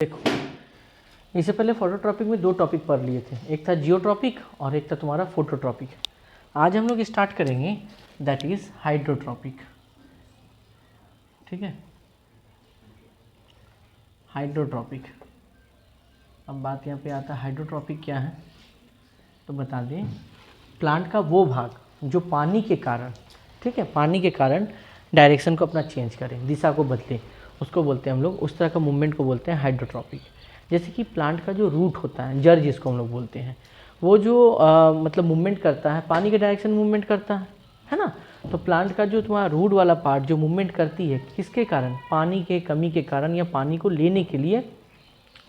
देखो, इससे पहले फोटोट्रॉपिक में दो टॉपिक पढ़ लिए थे, एक था जियोट्रॉपिक और एक था तुम्हारा फोटोट्रॉपिक। आज हम लोग स्टार्ट करेंगे दैट इज़ हाइड्रोट्रॉपिक। ठीक है, हाइड्रोट्रॉपिक। अब बात यहाँ पे आता है हाइड्रोट्रॉपिक क्या है, तो बता दें प्लांट का वो भाग जो पानी के कारण, ठीक है, पानी के कारण डायरेक्शन को अपना चेंज करें, दिशा को बदले, उसको बोलते हैं हम लोग, उस तरह का मूवमेंट को बोलते हैं हाइड्रोट्रॉपिक। जैसे कि प्लांट का जो रूट होता है, जड़ जिसको हम लोग बोलते हैं, वो जो मतलब मूवमेंट करता है, पानी के डायरेक्शन मूवमेंट करता है ना। तो प्लांट का जो तुम्हारा रूट वाला पार्ट जो मूवमेंट करती है, किसके कारण, पानी के कमी के कारण या पानी को लेने के लिए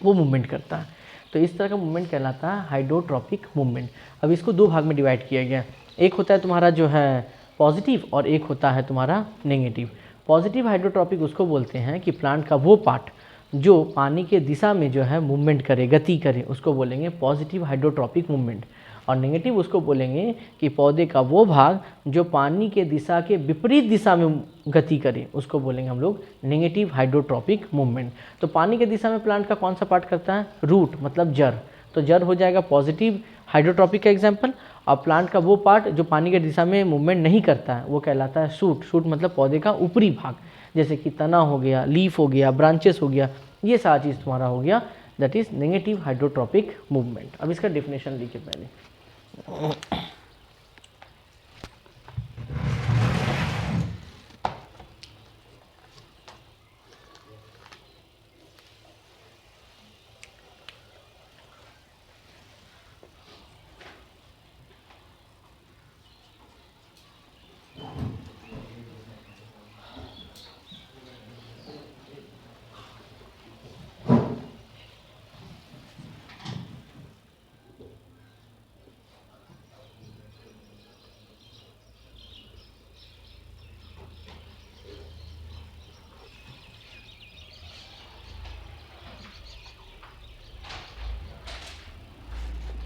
वो मूवमेंट करता है। तो इस तरह का मूवमेंट कहलाता है हाइड्रोट्रॉपिक मूवमेंट। अब इसको दो भाग में डिवाइड किया गया, एक होता है तुम्हारा जो है पॉजिटिव और एक होता है तुम्हारा नेगेटिव। पॉजिटिव हाइड्रोट्रॉपिक उसको बोलते हैं कि प्लांट का वो पार्ट जो पानी के दिशा में जो है मूवमेंट करे, गति करे, उसको बोलेंगे पॉजिटिव हाइड्रोट्रॉपिक मूवमेंट। और नेगेटिव उसको बोलेंगे कि पौधे का वो भाग जो पानी के दिशा के विपरीत दिशा में गति करे, उसको बोलेंगे हम लोग नेगेटिव हाइड्रोट्रॉपिक मूवमेंट। तो पानी के दिशा में प्लांट का कौन सा पार्ट करता है, रूट मतलब जड़, तो जड़ हो जाएगा पॉजिटिव हाइड्रोट्रॉपिक का एग्जाम्पल। और प्लांट का वो पार्ट जो पानी के दिशा में मूवमेंट नहीं करता है वो कहलाता है शूट। शूट मतलब पौधे का ऊपरी भाग, जैसे कि तना हो गया, लीफ हो गया, ब्रांचेस हो गया, ये सारा चीज़ तुम्हारा हो गया that is negative hydrotropic movement. अब इसका डिफिनेशन लिखिए पहले।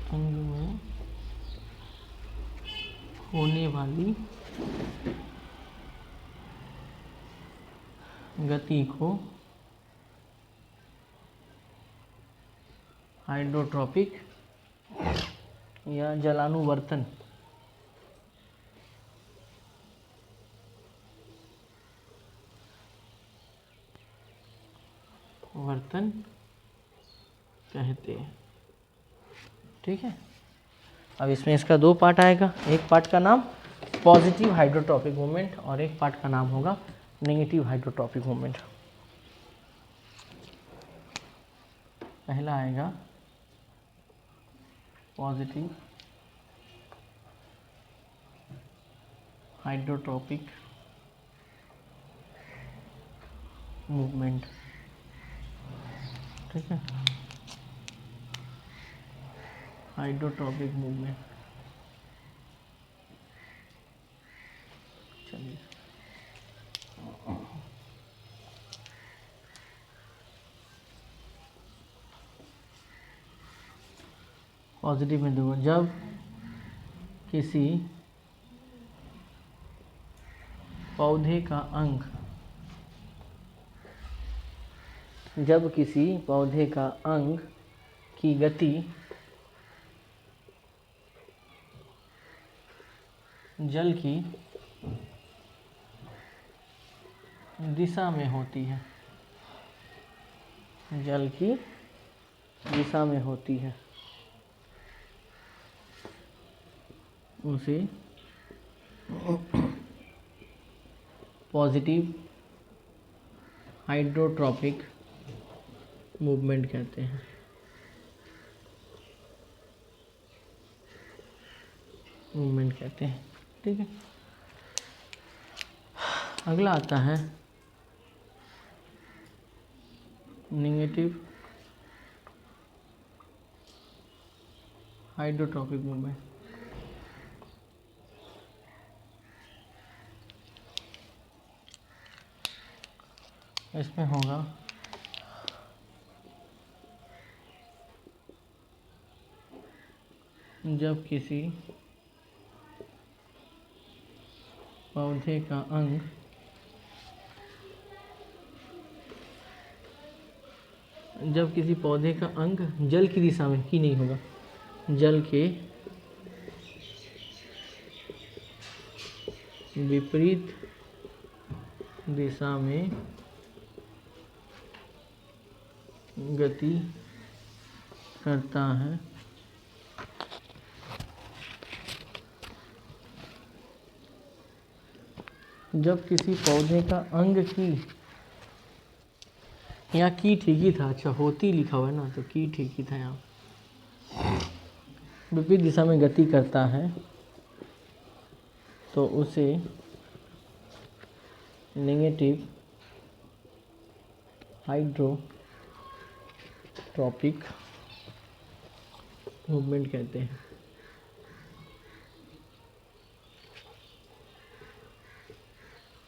अंग में होने वाली गति को हाइड्रोट्रॉपिक या जलानुवर्तन वर्तन कहते हैं। ठीक है, अब इसमें इसका दो पार्ट आएगा, एक पार्ट का नाम पॉजिटिव हाइड्रोट्रॉपिक मूवमेंट और एक पार्ट का नाम होगा नेगेटिव हाइड्रोट्रॉपिक मूवमेंट। पहला आएगा पॉजिटिव हाइड्रोट्रॉपिक मूवमेंट। ठीक है, हाइड्रोट्रॉपिक मूवमेंट। चलिए, पॉजिटिव में देखो, जब किसी पौधे का अंग, जब किसी पौधे का अंग की गति जल की दिशा में होती है, जल की दिशा में होती है, उसे पॉजिटिव हाइड्रोट्रॉपिक मूवमेंट कहते हैं। मूवमेंट कहते हैं। ठीक है, अगला आता है नेगेटिव हाइड्रोट्रॉपिक मूवमेंट। इसमें होगा जब किसी पौधे का अंग जब किसी पौधे का अंग जल की दिशा में, की नहीं होगा, जल के विपरीत दिशा में गति करता है, जब किसी पौधे का अंग की, यहाँ की ठीक ही था, अच्छा होती लिखा हुआ है ना, तो की ठीक ही था, यहाँ विपरीत दिशा में गति करता है तो उसे नेगेटिव हाइड्रोट्रॉपिक मूवमेंट कहते हैं।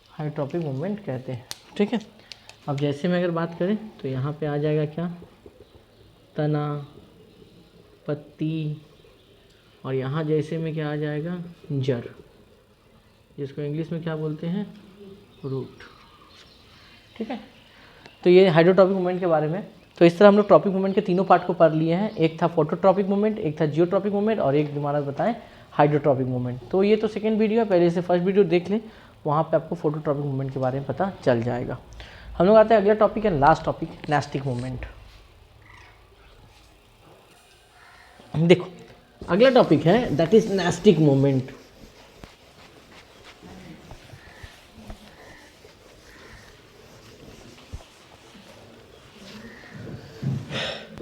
हाइड्रोट्रॉपिक मूवमेंट कहते हैं, ठीक है। अब जैसे में अगर बात करें तो यहाँ पे आ जाएगा क्या, तना, पत्ती, और यहाँ जैसे में क्या आ जाएगा, जड़, जिसको इंग्लिश में क्या बोलते हैं, रूट, ठीक है। तो ये हाइड्रोट्रॉपिक मूवमेंट के बारे में। तो इस तरह हम लोग ट्रॉपिक मूवमेंट के तीनों पार्ट को पढ़ लिए हैं। एक था फोटोट्रॉपिक मूवमेंट, एक था जियोट्रॉपिक मूवमेंट, और एक हमारा बताएं हाइड्रोट्रॉपिक मूवमेंट। तो ये तो सेकंड वीडियो है, पहले से फर्स्ट वीडियो देख लें, वहाँ पे आपको फोटोट्रॉपिक मूवमेंट के बारे में पता चल जाएगा। हम लोग आते हैं अगला टॉपिक है, लास्ट टॉपिक, नेस्टिक मूवमेंट। देखो अगला टॉपिक है that is nastic movement.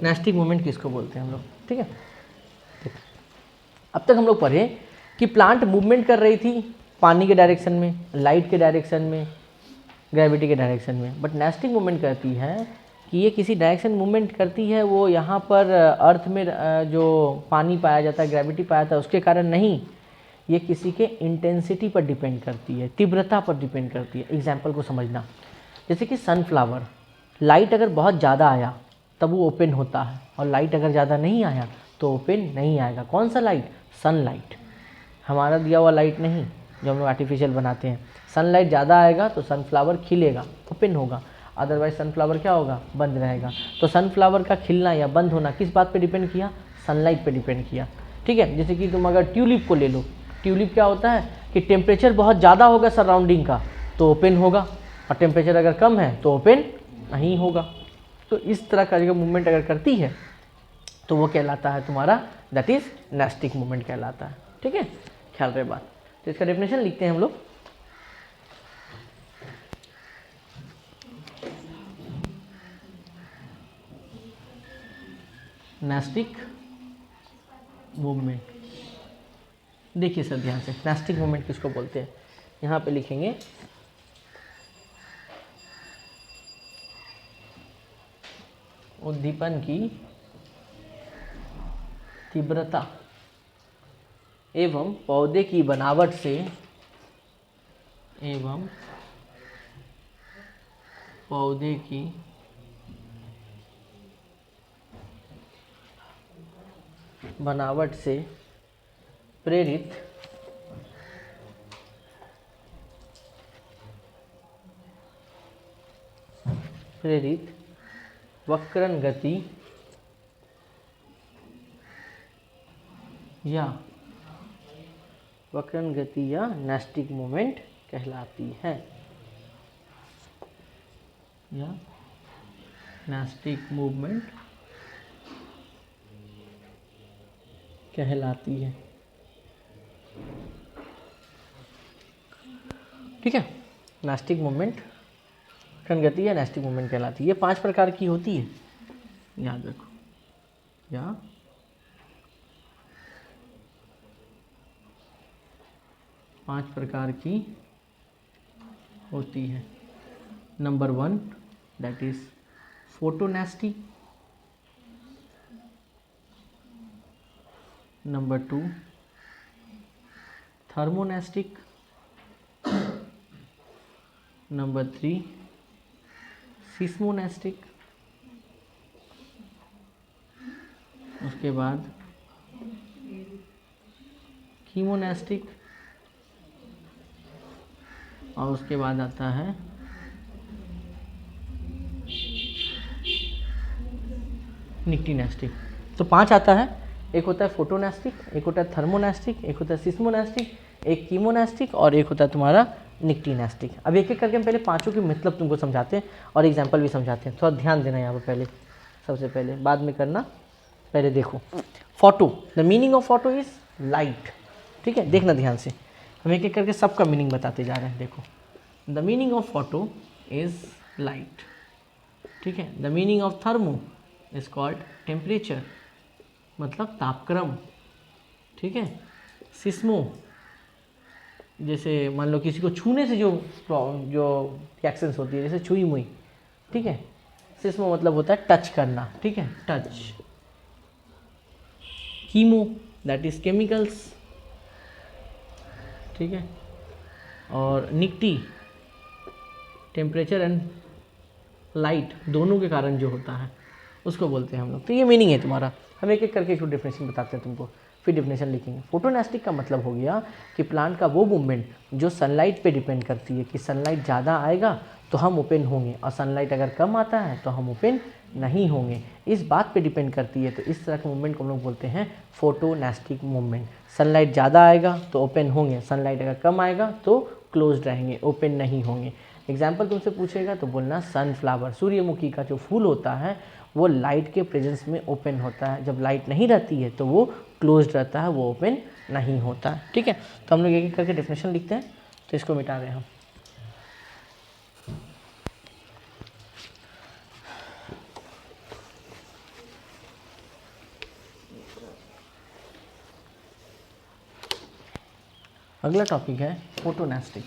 Nastic movement किसको बोलते हैं हम लोग, ठीक है। अब तक हम लोग पढ़े कि प्लांट मूवमेंट कर रही थी पानी के डायरेक्शन में, लाइट के डायरेक्शन में, ग्रेविटी के डायरेक्शन में, बट नेस्टिक मूवमेंट कहती है कि ये किसी डायरेक्शन मूवमेंट करती है, वो यहाँ पर अर्थ में जो पानी पाया जाता है, ग्रेविटी पाया जाता है, उसके कारण नहीं, ये किसी के इंटेंसिटी पर डिपेंड करती है, तीव्रता पर डिपेंड करती है। एग्जाम्पल को समझना, जैसे कि सनफ्लावर, लाइट अगर बहुत ज़्यादा आया तब वो ओपन होता है, और लाइट अगर ज़्यादा नहीं आया तो ओपन नहीं आएगा। कौन सा लाइट, सनलाइट, हमारा दिया हुआ लाइट नहीं जो हम लोग आर्टिफिशियल बनाते हैं। सनलाइट ज़्यादा आएगा तो सनफ्लावर खिलेगा, ओपन होगा, अदरवाइज सनफ्लावर क्या होगा, बंद रहेगा। तो सनफ्लावर का खिलना या बंद होना किस बात पे डिपेंड किया, सनलाइट पे डिपेंड किया, ठीक है। जैसे कि तुम अगर ट्यूलिप को ले लो, ट्यूलिप क्या होता है कि टेम्परेचर बहुत ज़्यादा होगा सराउंडिंग का तो ओपन होगा, और टेम्परेचर अगर कम है तो ओपन नहीं होगा। तो इस तरह का जो मूवमेंट अगर करती है तो वो कहलाता है तुम्हारा, दैट इज नेस्टिक मूवमेंट कहलाता है, ठीक है। ख्याल रहे बात। तो इसका डेफिनेशन लिखते हैं हम लोग। नेस्टिक मूवमेंट, देखिए सर ध्यान से, नेस्टिक मूवमेंट किसको बोलते हैं, यहाँ पे लिखेंगे उद्दीपन की तीव्रता एवं पौधे की बनावट से, एवं पौधे की बनावट से प्रेरित वक्रन गति या नेस्टिक मूवमेंट कहलाती है, या नेस्टिक मूवमेंट कहलाती है, ठीक है। नेस्टिक मूवमेंट गति या नेस्टिक मूवमेंट कहलाती है। ये 5 प्रकार की होती है, याद रखो, या 5 प्रकार की होती है। Number 1 that is photonasty, number 2 thermonastic, number 3 seismonastic, उसके बाद कीमोनेस्टिक, और उसके बाद आता है निक्टीनेस्टिक। तो 5 आता है, एक होता है फोटोनेस्टिक, एक होता है थर्मोनेस्टिक, एक होता है सिस्मोनेस्टिक, एक कीमोनेस्टिक और एक होता है तुम्हारा निक्टीनेस्टिक। अब एक एक करके हम पहले पांचों के मतलब तुमको समझाते हैं और एग्जाम्पल भी समझाते हैं। थोड़ा ध्यान देना यहाँ पर पहले, सबसे पहले, बाद में करना, पहले देखो। Photo, the meaning of photo is light. ठीक है, देखना ध्यान से, हम एक एक करके सबका मीनिंग बताते जा रहे हैं। देखो, the meaning of photo is light. ठीक है, the meaning of thermo is called temperature, मतलब तापक्रम। ठीक है, सिस्मो, जैसे मान लो किसी को छूने से जो रिएक्शंस होती है, जैसे छुई मुई। ठीक है, सिस्मो मतलब होता है टच करना। ठीक है, touch. Chemo, that is chemicals. ठीक है, और निक्टी, टेम्परेचर एंड लाइट दोनों के कारण जो होता है उसको बोलते हैं हम लोग। तो ये मीनिंग है तुम्हारा। हम एक एक करके एक डेफिनेशन बताते हैं तुमको, फिर डेफिनेशन लिखेंगे। फोटोनेस्टिक का मतलब हो गया कि प्लांट का वो मूवमेंट जो सनलाइट पे डिपेंड करती है, कि सनलाइट ज़्यादा आएगा तो हम ओपन होंगे और सनलाइट अगर कम आता है तो हम ओपन नहीं होंगे, इस बात पे डिपेंड करती है। तो इस तरह के मूवमेंट को हम लोग बोलते हैं फोटोनेस्टिक मूवमेंट। सनलाइट ज़्यादा आएगा तो ओपन होंगे, सनलाइट अगर कम आएगा तो क्लोज्ड रहेंगे, ओपन नहीं होंगे। एग्जाम्पल तुमसे पूछेगा तो बोलना सनफ्लावर, सूर्यमुखी का जो फूल होता है वो लाइट के प्रेजेंस में ओपन होता है, जब लाइट नहीं रहती है तो वो क्लोज्ड रहता है, वो ओपन नहीं होता है। ठीक है, तो हम लोग एक एक करके डेफिनेशन लिखते हैं, तो इसको मिटा रहे हैं हम। अगला टॉपिक है फोटोनेस्टिक।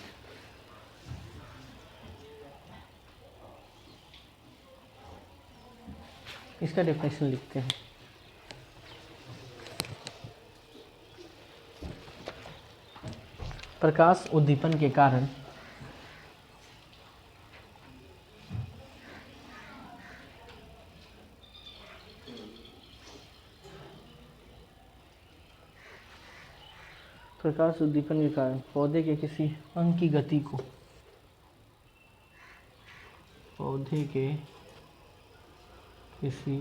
इसका डेफिनेशन लिखते हैं। प्रकाश उद्दीपन के कारण पौधे के किसी अंग की गति को, पौधे के किसी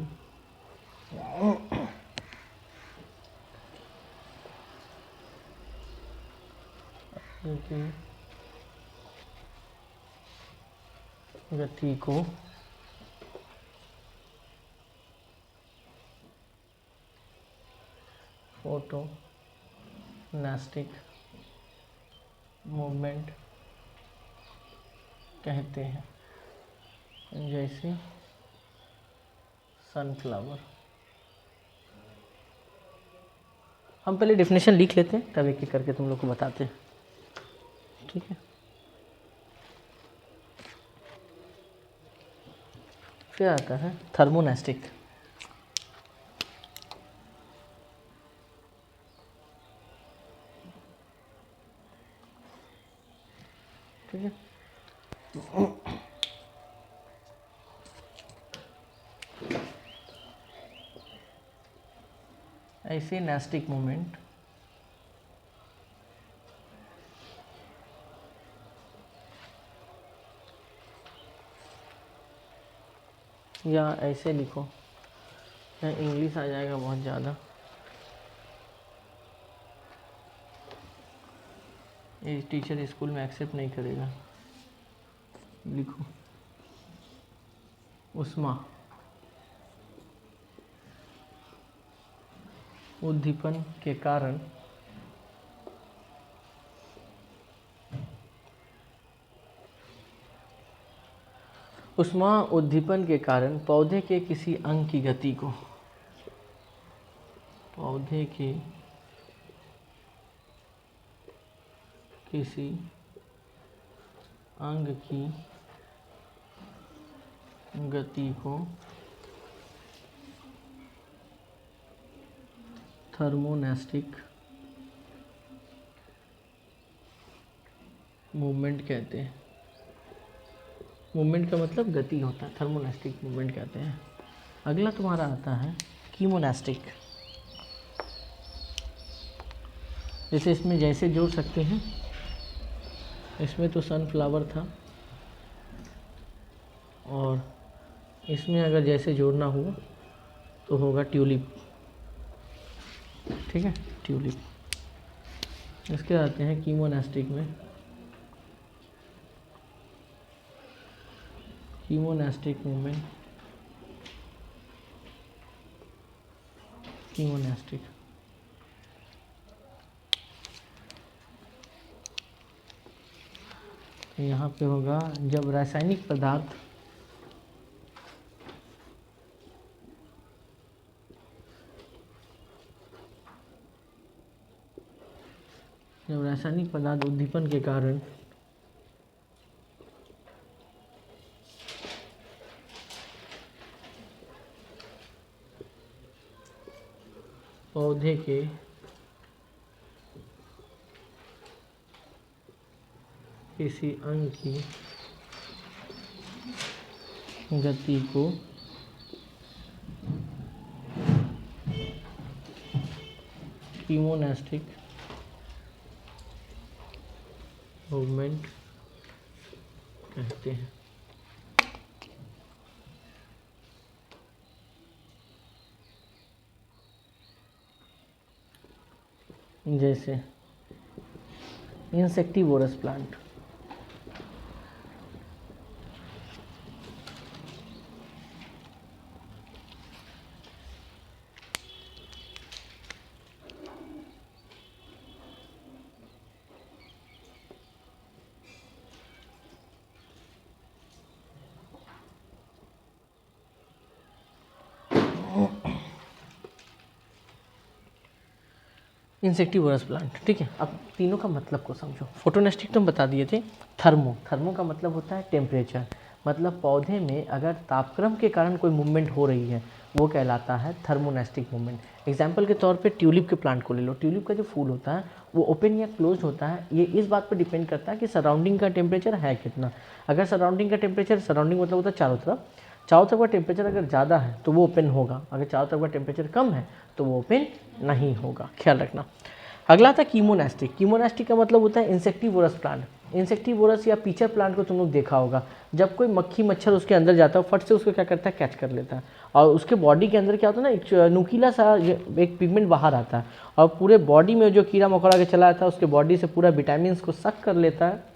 गति को फोटोनेस्टिक मूवमेंट कहते हैं, जैसे सनफ्लावर। हम पहले डेफिनेशन लिख लेते हैं, तब एक एक करके तुम लोग को बताते हैं। ठीक है, फिर आता है थर्मोनेस्टिक। ठीक है, ऐसे नेस्टिक मूवमेंट या ऐसे लिखो, या इंग्लिश आ जाएगा बहुत ज़्यादा, ये टीचर स्कूल में एक्सेप्ट नहीं करेगा। लिखो उष्मा उद्दीपन के कारण उष्मा उद्दीपन के कारण पौधे के किसी अंग की गति को, पौधे के किसी अंग की गति को थर्मोनेस्टिक मूवमेंट कहते हैं। मूवमेंट का मतलब गति होता है, थर्मोनेस्टिक मूवमेंट कहते हैं। अगला तुम्हारा आता है कीमोनेस्टिक। जैसे इसमें जैसे जोड़ सकते हैं, इसमें तो सनफ्लावर था और इसमें अगर जैसे जोड़ना हुआ तो होगा ट्यूलिप, ठीक है, ट्यूलिप। इसके आते हैं कीमोनास्टिक में। कीमोनास्टिक मूवमेंट, कीमोनास्टिक यहाँ पे होगा जब रासायनिक पदार्थ उद्दीपन के कारण पौधे के किसी अंग की गति को कीमोनास्टिक मूवमेंट कहते हैं। जैसे इंसेक्टिवोरस प्लांट, इंसेक्टिवोरस प्लांट, ठीक है। अब तीनों का मतलब को समझो। फोटोनेस्टिक तो हम बता दिए थे। थर्मो का मतलब होता है टेम्परेचर, मतलब पौधे में अगर तापक्रम के कारण कोई मूवमेंट हो रही है वो कहलाता है थर्मोनेस्टिक मूवमेंट। एग्जाम्पल के तौर पे ट्यूलिप के प्लांट को ले लो। ट्यूलिप का जो फूल होता है वो ओपन या क्लोज होता है, ये इस बात पर डिपेंड करता है कि सराउंडिंग का टेम्परेचर है कितना। अगर सराउंडिंग का टेम्परेचर, सराउंडिंग मतलब होता है चारों तरफ का टेम्परेचर अगर ज़्यादा है तो वो ओपन होगा, अगर चारों तरफ का टेम्परेचर कम है तो वो ओपन नहीं होगा, ख्याल रखना। अगला था कीमोनास्टिक। कीमोनास्टिक का मतलब होता है इंसेक्टिवोरस प्लांट। इंसेक्टिवोरस या पीचर प्लांट को तुम लोग देखा होगा, जब कोई मक्खी मच्छर उसके अंदर जाता है फट से उसको क्या करता है, कैच कर लेता है, और उसके बॉडी के अंदर क्या होता है ना, एक नुकीला सा एक पिगमेंट बाहर आता है और पूरे बॉडी में जो कीड़ा मकोड़ा के चला जाता है उसके बॉडी से पूरा विटामिन को सक कर लेता है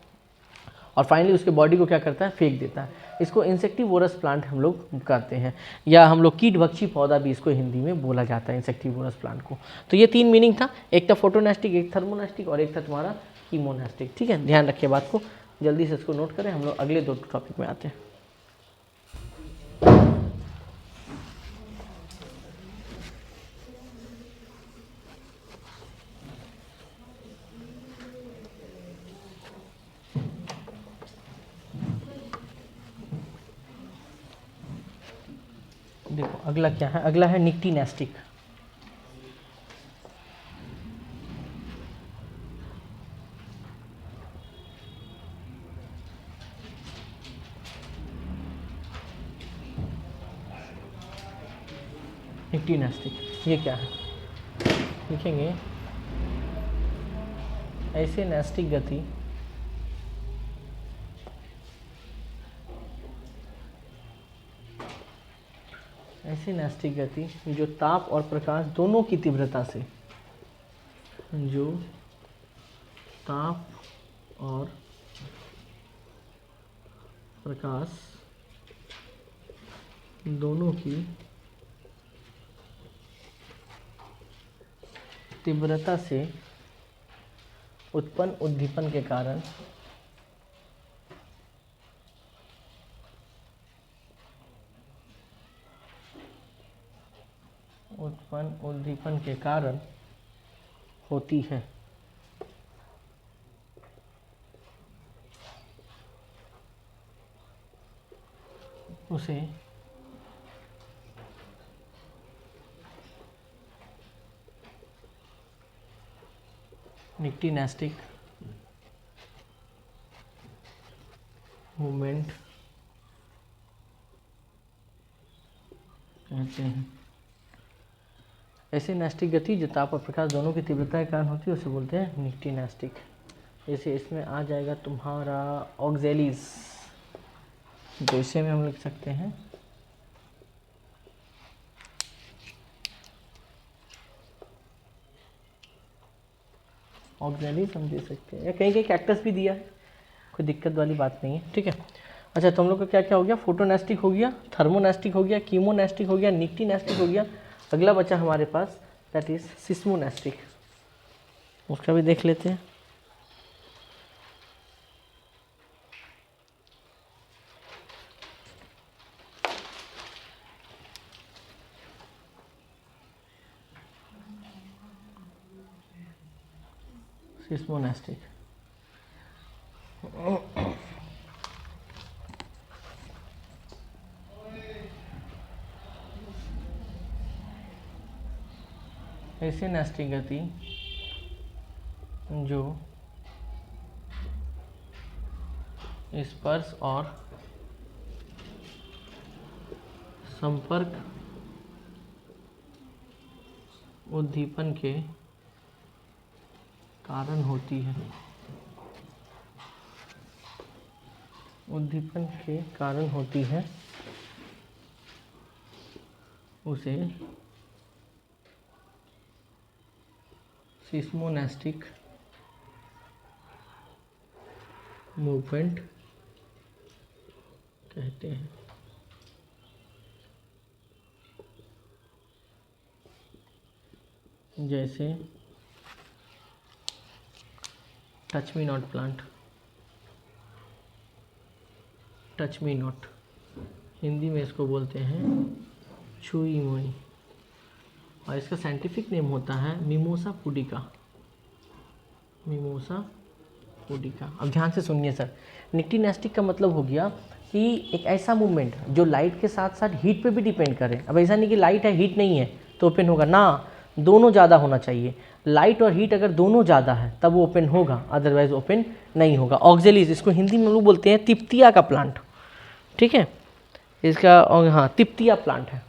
और फाइनली उसके बॉडी को क्या करता है, फेंक देता है। इसको इंसेक्टिवोरस प्लांट हम लोग कहते हैं, या हम लोग कीटभक्षी पौधा भी इसको हिंदी में बोला जाता है, इंसेक्टिवोरस प्लांट को। तो ये तीन मीनिंग था, एक था फोटोनेस्टिक, एक थर्मोनेस्टिक और एक था तुम्हारा कीमोनेस्टिक, ठीक है। ध्यान रखिए बात को, जल्दी से इसको नोट करें, हम लोग अगले दो टॉपिक में आते हैं। देखो अगला क्या है, अगला है निक्टीनेस्टिक। निक्टीनेस्टिक ये क्या है, लिखेंगे ऐसे नेस्टिक गति ऐसी नेस्टिक गति जो ताप और प्रकाश दोनों की तीव्रता से, जो ताप और प्रकाश दोनों की तीव्रता से उत्पन्न उद्दीपन के कारण होती है, उसे निक्टीनेस्टिक मूवमेंट कहते हैं। ऐसे नेस्टिक गति जो ताप और प्रकाश दोनों की तीव्रता के कारण होती है उसे बोलते हैं निक्टीनेस्टिक। जैसे इसमें आ जाएगा तुम्हारा ऑक्जेलिस, तो इसे में हम लिख सकते हैं ऑक्जेलिस हम दे सकते हैं, या कहीं कहीं कैक्टस भी दिया है, कोई दिक्कत वाली बात नहीं है, ठीक है। अच्छा, तो हम लोग का क्या क्या हो गया, फोटोनेस्टिक हो गया, थर्मोनेस्टिक हो गया, कीमोनेस्टिक हो गया, निक्टीनेस्टिक हो गया। अगला बचा हमारे पास दैट इज सिस्मोनेस्टिक, उसका भी देख लेते हैं। सिस्मोनेस्टिक ऐसे नेस्टिक गति जो स्पर्श और संपर्क उद्दीपन के कारण होती है, उद्दीपन के कारण होती है, उसे सिस्मोनेस्टिक मूवमेंट कहते हैं। जैसे touch me not plant, touch me not, Hindi में इसको बोलते हैं छुई मुई, और इसका साइंटिफिक नेम होता है मिमोसा पुडिका, मिमोसा पुडिका। अब ध्यान से सुनिए सर, निक्टीनेस्टिक का मतलब हो गया कि एक ऐसा मूवमेंट जो लाइट के साथ साथ हीट पे भी डिपेंड करे। अब ऐसा नहीं कि लाइट है हीट नहीं है तो ओपन होगा ना, दोनों ज़्यादा होना चाहिए। लाइट और हीट अगर दोनों ज़्यादा है तब वो ओपन होगा, अदरवाइज ओपन नहीं होगा। ऑक्जेलिस, इसको हिंदी में लोग बोलते हैं तिप्तिया का प्लांट, ठीक है, इसका हाँ तिप्तिया प्लांट है,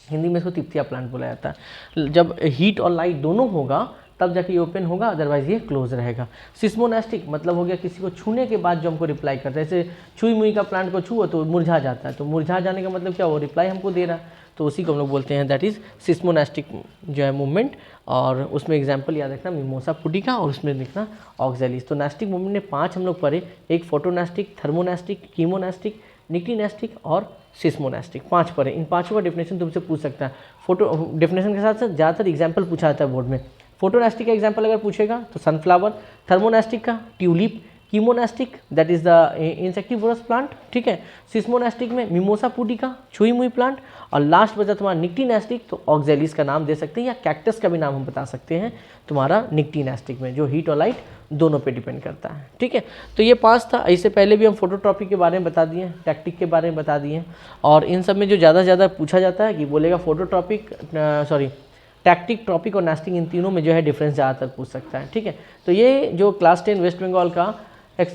हिंदी में इसको तिप्तिया प्लांट बोला जाता है। जब हीट और लाइट दोनों होगा तब जाके ये ओपन होगा, अदरवाइज ये क्लोज रहेगा। सिस्मोनेस्टिक मतलब हो गया किसी को छूने के बाद जो हमको रिप्लाई करता है, जैसे छुई मुई का प्लांट को छुओ तो मुरझा जाता है, तो मुरझा जाने का मतलब क्या, वो रिप्लाई हमको दे रहा है, तो उसी को हम लोग बोलते हैं दैट इज सिस्मोनेस्टिक जो है मूवमेंट। और उसमें एग्जाम्पल याद रखना मिमोसा पुडिका, और उसमें लिखना ऑक्जेलिस। तो नेस्टिक मूवमेंट में 5 हम लोग पढ़े, एक फोटोनेस्टिक, थर्मोनेस्टिक, कीमोनेस्टिक, निक्टीनेस्टिक और सिस्मोनेस्टिक, 5 पढ़े। इन पाँचों का डेफिनेशन तुमसे पूछ सकता है। फोटो डेफिनेशन के साथ साथ ज़्यादातर एग्जाम्पल पूछा जाता है बोर्ड में। फोटोनेस्टिक का एग्जाम्पल अगर पूछेगा तो सनफ्लावर, थर्मोनेस्टिक का tulip, chemonastic that is the insectivorous plant, ठीक है, सिस्मोनेस्टिक में मिमोसा पुडिका, छुई मुई प्लांट, और लास्ट बचा तुम्हारा निक्टीनेस्टिक, तो ऑक्जेलिस का नाम दे सकते हैं, या कैक्टस का भी नाम हम बता सकते हैं तुम्हारा निक्टीनेस्टिक में, जो हीट और लाइट दोनों पे डिपेंड करता है, ठीक है। तो ये 5 था। इससे पहले भी हम फोटोट्रॉपिक के बारे में बता दिए, टैक्टिक के बारे में बता दिए, और इन सब में जो ज़्यादा से ज़्यादा पूछा जाता है कि बोलेगा फोटोट्रॉपिक, सॉरी टैक्टिक, ट्रॉपिक और नेस्टिंग, इन तीनों में जो है डिफरेंस ज़्यादातर पूछ सकता है, ठीक है। तो ये जो क्लास 10 वेस्ट बंगाल का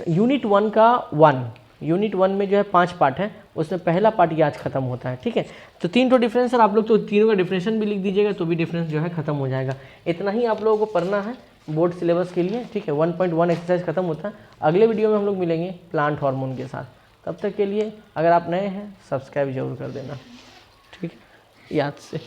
यूनिट 1 का यूनिट 1 में जो है 5 पार्ट है, उसमें पहला पार्ट ये आज खत्म होता है, ठीक है। तो 3 तो डिफरेंस सर, आप लोग तो तीनों का डिफरेंशन भी लिख दीजिएगा तो भी डिफरेंस जो है खत्म हो जाएगा। इतना ही आप लोगों को पढ़ना है बोर्ड सिलेबस के लिए, ठीक है। 1.1 एक्सरसाइज खत्म होता है। अगले वीडियो में हम लोग मिलेंगे प्लांट हार्मोन के साथ। तब तक के लिए अगर आप नए हैं सब्सक्राइब जरूर कर देना, ठीक है, याद से।